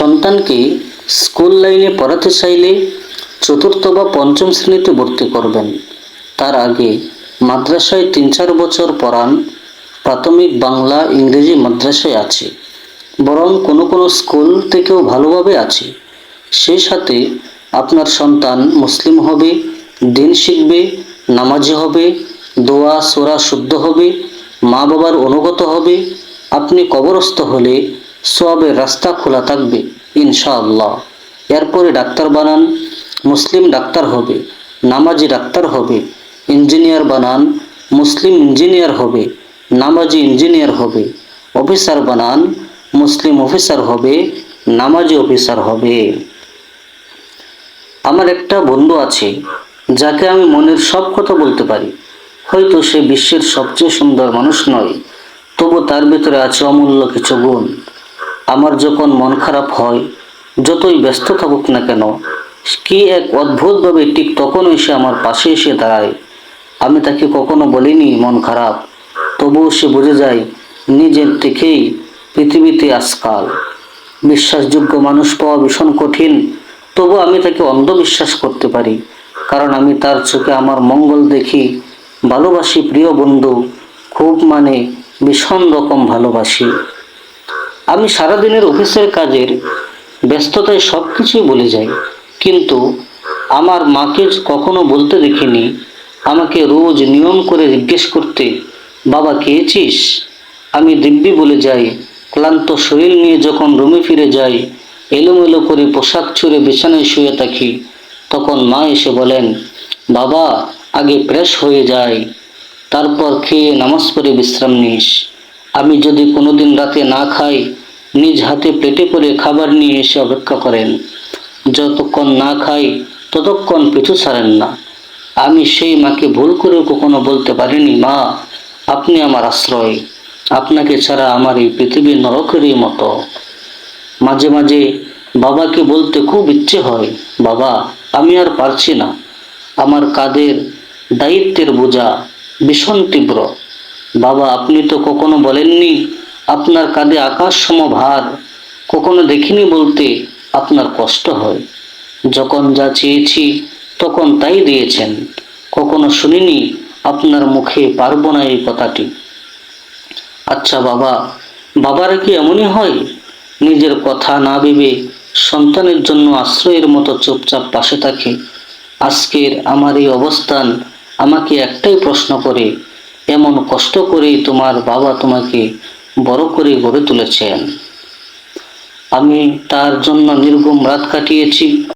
সন্তানকে স্কুল লাইনে পড়াতে চাইলে চতুর্থ বা পঞ্চম শ্রেণীতে ভর্তি করবেন। তার আগে মাদ্রাসায় ৩-৪ বছর পড়ান। প্রাথমিক বাংলা ইংরেজি মাদ্রাসায় আছে, বরং কোনো কোনো স্কুল থেকেও ভালোভাবে আছে। সেই সাথে আপনার সন্তান মুসলিম হবে, দিন শিখবে, নামাজি হবে, দোয়া সোরা শুদ্ধ হবে, মা বাবার অনুগত হবে। আপনি কবরস্থ হলে সওয়াবের রাস্তা খোলা থাকবে ইনশাআল্লাহ। এরপরে ডাক্তার বানান, মুসলিম ডাক্তার হবে, নামাজি ডাক্তার হবে। ইঞ্জিনিয়ার বানান, মুসলিম ইঞ্জিনিয়ার হবে, নামাজি ইঞ্জিনিয়ার হবে। অফিসার বানান, মুসলিম অফিসার হবে, নামাজি অফিসার হবে। আমার একটা বন্ধু আছে যাকে আমি মনের সব কথা বলতে পারি। হয়তো সে বিশ্বের সবচেয়ে সুন্দর মানুষ নয়, তবু তার ভিতরে আছে অমূল্য কিছু গুণ। আমার যখন মন খারাপ হয়, যতই ব্যস্ত থাকুক না কেন, কি এক অদ্ভুতভাবে ঠিক তখনই সে আমার পাশে এসে দাঁড়ায়। আমি তাকে কখনো বলিনি মন খারাপ, তবুও সে বুঝে যায় নিজের থেকেই পৃথিবীতে আজকাল বিশ্বাসযোগ্য মানুষ পাওয়া ভীষণ কঠিন। তবু আমি তাকে অন্ধবিশ্বাস করতে পারি, কারণ আমি তার চোখে আমার মঙ্গল দেখি। ভালোবাসি প্রিয় বন্ধু, খুব ভীষণ রকম ভালোবাসি। আমি সারাদিনের অফিসের কাজের ব্যস্ততায় সব কিছুই ভুলে যাই, কিন্তু আমার মাকে কখনো বলতে দেখিনি। আমাকে রোজ নিয়ম করে জিজ্ঞেস করতে, বাবা খেয়েছিস? আমি দিব্যি বলে যাই। ক্লান্ত শরীর নিয়ে যখন রুমে ফিরে যাই, এলোমেলো করে পোশাক ছুঁড়ে বিছানায় শুয়ে থাকি, তখন মা এসে বলেন, বাবা আগে ফ্রেশ হয়ে যায়, তারপর খেয়ে নামাজ পড়ে বিশ্রাম নিস। আমি যদি কোনোদিন রাতে না খাই, নিজ হাতে প্লেটে করে খাবার নিয়ে এসে অপেক্ষা করেন। যতক্ষণ না খাই ততক্ষণ পিছু ছাড়েন না। আমি সেই মাকে ভুল করেও কখনো বলতে পারিনি, মা আপনি আমার আশ্রয়, আপনাকে ছাড়া আমার এই পৃথিবী নরকেরই মতো। মাঝে মাঝে বাবাকে বলতে খুব ইচ্ছে হয়, বাবা আমি আর পারছি না, আমার কাঁধের দায়িত্বের বোঝা ভীষণ তীব্র। বাবা আপনি তো কখনো বলেননি আপনার কাঁধে আকাশ সম ভার, কখনো দেখিনি বলতে আপনার কষ্ট হয়। যখন যা চেয়েছি তখন তাই দিয়েছেন, কখনো শুনিনি আপনার মুখে পারবো না এই কথাটি। আচ্ছা বাবা, বাবারা কি এমনই হয়? নিজের কথা না ভেবে সন্তানের জন্য আশ্রয়ের মতো চুপচাপ পাশে থাকে। আজকের আমার এই অবস্থান আমাকে একটাই প্রশ্ন করে, এমন কষ্ট করেই তোমার বাবা তোমাকে বড় করে গড়ে তুলেছেন। আমি তার জন্য নির্ঘুম রাত কাটিয়েছি।